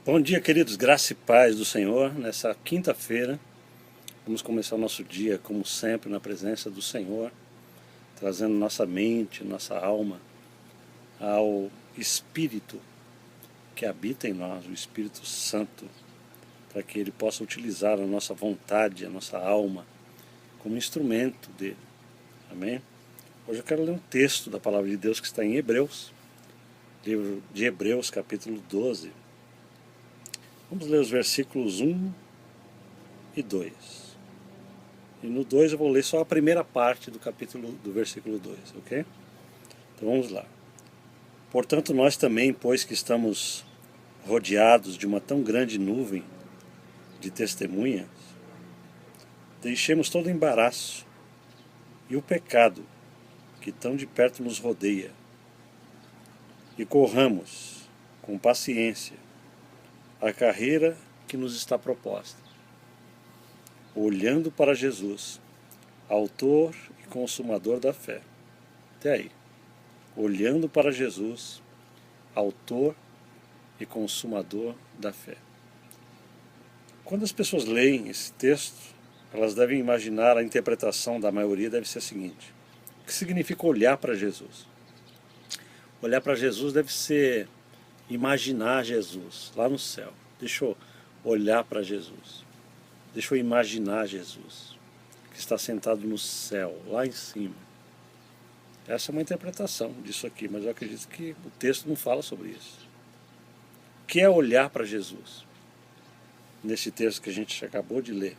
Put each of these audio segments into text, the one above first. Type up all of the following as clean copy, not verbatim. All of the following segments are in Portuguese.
Bom dia, queridos, graça e paz do Senhor. Nessa quinta-feira, vamos começar o nosso dia, como sempre, na presença do Senhor, trazendo nossa mente, nossa alma ao Espírito que habita em nós, o Espírito Santo, para que Ele possa utilizar a nossa vontade, a nossa alma, como instrumento dele. Amém? Hoje eu quero ler um texto da Palavra de Deus que está em Hebreus, livro de Hebreus, capítulo 12. Vamos ler os versículos 1 e 2. E no 2 eu vou ler só a primeira parte do versículo 2, ok? Então vamos lá. Portanto, nós também, pois que estamos rodeados de uma tão grande nuvem de testemunhas, deixemos todo o embaraço e o pecado que tão de perto nos rodeia e corramos com paciência a carreira que nos está proposta, olhando para Jesus, autor e consumador da fé. Até aí. Olhando para Jesus, autor e consumador da fé. Quando as pessoas leem esse texto, elas devem imaginar, a interpretação da maioria deve ser a seguinte: o que significa olhar para Jesus? Olhar para Jesus deve ser imaginar Jesus lá no céu. Deixa eu olhar para Jesus. Deixa eu imaginar Jesus, que está sentado no céu, lá em cima. Essa é uma interpretação disso aqui, mas eu acredito que o texto não fala sobre isso. O que é olhar para Jesus? Nesse texto que a gente acabou de ler.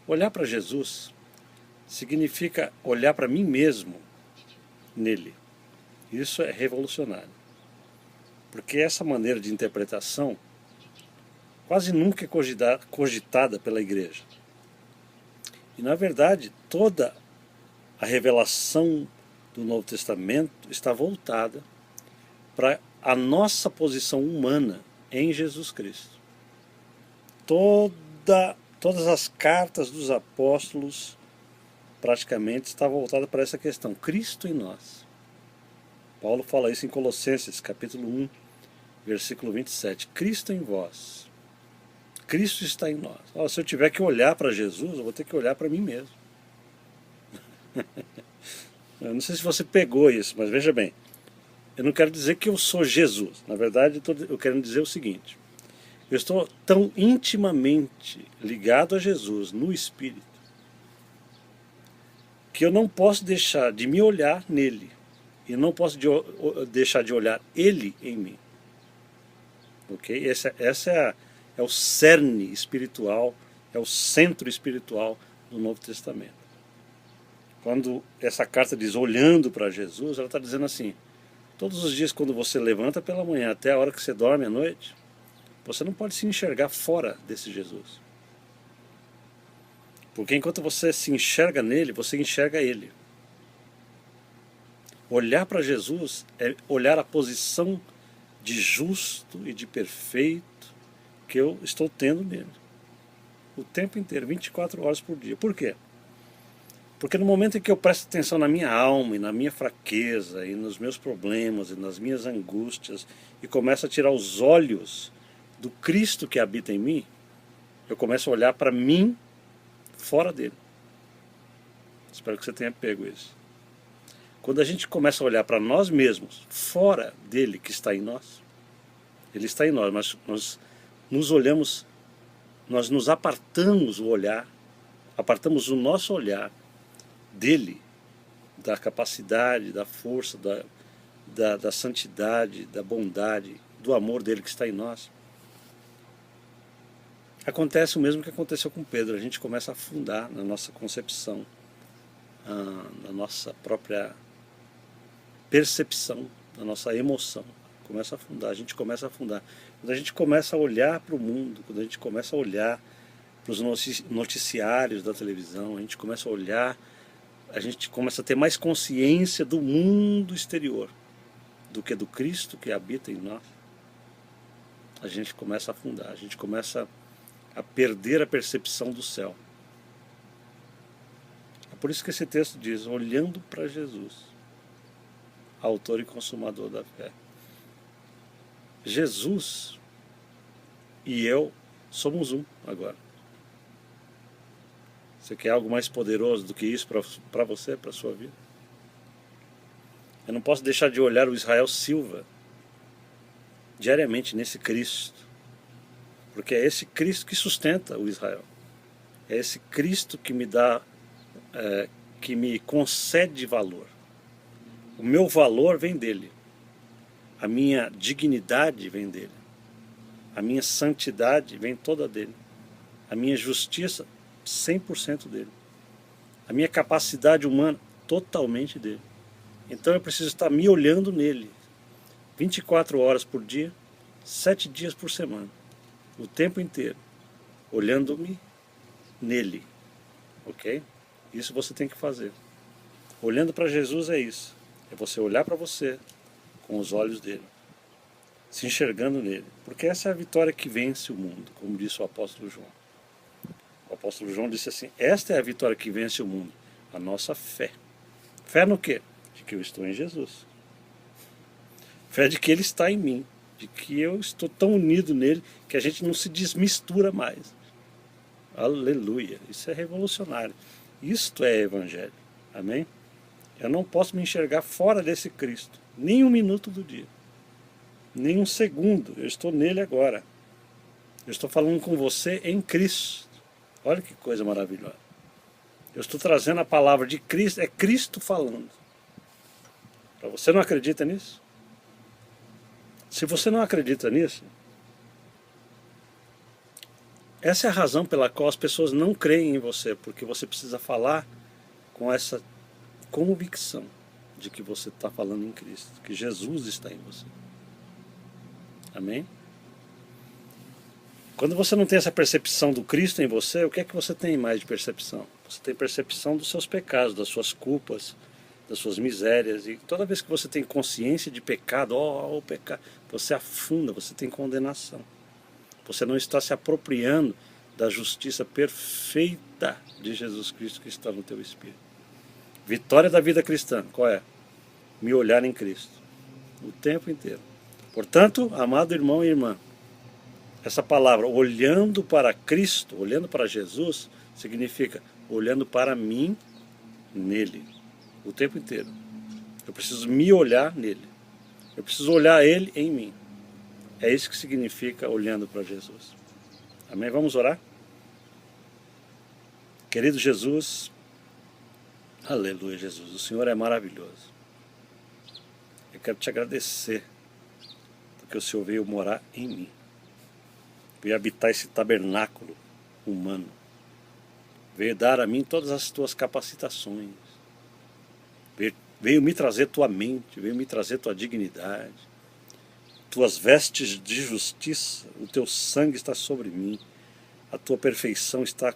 Olhar para Jesus significa olhar para mim mesmo nele. Isso é revolucionário. Porque essa maneira de interpretação quase nunca é cogitada pela igreja. E na verdade, toda a revelação do Novo Testamento está voltada para a nossa posição humana em Jesus Cristo. Todas as cartas dos apóstolos praticamente está voltada para essa questão, Cristo em nós. Paulo fala isso em Colossenses, capítulo 1, versículo 27. Cristo em vós. Cristo está em nós. Se eu tiver que olhar para Jesus, eu vou ter que olhar para mim mesmo. Eu não sei se você pegou isso, mas veja bem. Eu não quero dizer que eu sou Jesus. Na verdade, eu quero dizer o seguinte: eu estou tão intimamente ligado a Jesus no Espírito que eu não posso deixar de me olhar nele e não posso deixar de olhar ele em mim. Ok? Essa é o cerne espiritual, é o centro espiritual do Novo Testamento. Quando essa carta diz olhando para Jesus, ela está dizendo assim: todos os dias quando você levanta pela manhã até a hora que você dorme à noite, você não pode se enxergar fora desse Jesus. Porque enquanto você se enxerga nele, você enxerga ele. Olhar para Jesus é olhar a posição de justo e de perfeito que eu estou tendo nele. O tempo inteiro, 24 horas por dia. Por quê? Porque no momento em que eu presto atenção na minha alma e na minha fraqueza e nos meus problemas e nas minhas angústias e começo a tirar os olhos do Cristo que habita em mim, eu começo a olhar para mim fora dele. Espero que você tenha pego isso. Quando a gente começa a olhar para nós mesmos fora dele que está em nós, ele está em nós, mas nós nos olhamos, nós nos apartamos apartamos o nosso olhar dele, da capacidade, da força, da santidade, da bondade, do amor dele que está em nós. Acontece o mesmo que aconteceu com Pedro. A gente começa a afundar na nossa concepção, na nossa própria percepção, na nossa emoção. Começa a afundar, a gente começa a afundar. Quando a gente começa a olhar para o mundo, quando a gente começa a olhar para os noticiários da televisão, a gente começa a olhar, a gente começa a ter mais consciência do mundo exterior do que do Cristo que habita em nós. A gente começa a afundar, a gente começa a perder a percepção do céu. É por isso que esse texto diz, olhando para Jesus, autor e consumador da fé. Jesus e eu somos um agora. Você quer algo mais poderoso do que isso para você, para a sua vida? Eu não posso deixar de olhar o Israel Silva diariamente nesse Cristo, porque é esse Cristo que sustenta o Israel. É esse Cristo que me dá, que me concede valor. O meu valor vem dele. A minha dignidade vem dele. A minha santidade vem toda dele. A minha justiça, 100% dele. A minha capacidade humana, totalmente dele. Então eu preciso estar me olhando nele, 24 horas por dia, 7 dias por semana, o tempo inteiro, olhando-me nele, ok? Isso você tem que fazer. Olhando para Jesus é isso, é você olhar para você com os olhos dele, se enxergando nele, porque essa é a vitória que vence o mundo, como disse o apóstolo João. O apóstolo João disse assim, esta é a vitória que vence o mundo, a nossa fé. Fé no quê? De que eu estou em Jesus. Fé de que ele está em mim, de que eu estou tão unido nele que a gente não se desmistura mais. Aleluia, isso é revolucionário. Isto é evangelho, amém? Eu não posso me enxergar fora desse Cristo, nem um minuto do dia, nem um segundo, eu estou nele agora. Eu estou falando com você em Cristo, olha que coisa maravilhosa. Eu estou trazendo a palavra de Cristo, é Cristo falando. Você não acredita nisso? Se você não acredita nisso, essa é a razão pela qual as pessoas não creem em você, porque você precisa falar com essa convicção de que você está falando em Cristo, que Jesus está em você. Amém? Quando você não tem essa percepção do Cristo em você, o que é que você tem mais de percepção? Você tem percepção dos seus pecados, das suas culpas, das suas misérias, e toda vez que você tem consciência de pecado, o pecado, você afunda, você tem condenação. Você não está se apropriando da justiça perfeita de Jesus Cristo que está no teu espírito. Vitória da vida cristã, qual é? Me olhar em Cristo, o tempo inteiro. Portanto, amado irmão e irmã, essa palavra, olhando para Cristo, olhando para Jesus, significa olhando para mim, nele, o tempo inteiro. Eu preciso me olhar nele. Eu preciso olhar ele em mim. É isso que significa olhando para Jesus. Amém? Vamos orar? Querido Jesus, aleluia Jesus, o Senhor é maravilhoso. Eu quero te agradecer, porque o Senhor veio morar em mim. Veio habitar esse tabernáculo humano. Veio dar a mim todas as tuas capacitações. Veio me trazer tua mente, veio me trazer tua dignidade. Tuas vestes de justiça, o teu sangue está sobre mim. A tua perfeição está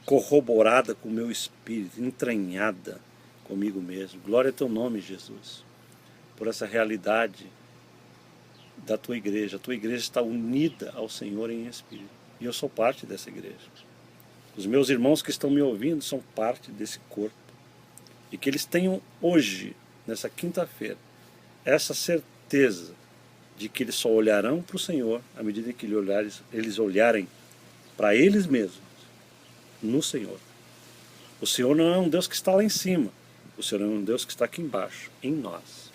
corroborada com o meu espírito, entranhada comigo mesmo. Glória ao teu nome, Jesus, por essa realidade da tua igreja. A tua igreja está unida ao Senhor em espírito. E eu sou parte dessa igreja. Os meus irmãos que estão me ouvindo são parte desse corpo. E que eles tenham hoje, nessa quinta-feira, essa certeza de que eles só olharão para o Senhor à medida que eles olharem para eles mesmos, no Senhor. O Senhor não é um Deus que está lá em cima, o Senhor é um Deus que está aqui embaixo, em nós.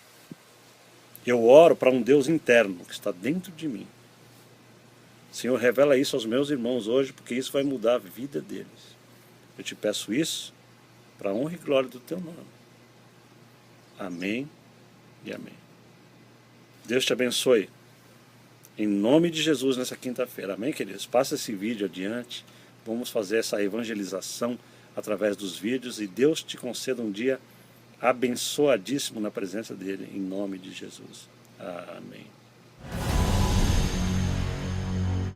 Eu oro para um Deus interno, que está dentro de mim. Senhor, revela isso aos meus irmãos hoje, porque isso vai mudar a vida deles. Eu te peço isso para a honra e glória do teu nome. Amém e amém. Deus te abençoe. Em nome de Jesus nessa quinta-feira. Amém, queridos? Passa esse vídeo adiante. Vamos fazer essa evangelização através dos vídeos e Deus te conceda um dia abençoadíssimo na presença dele, em nome de Jesus. Amém.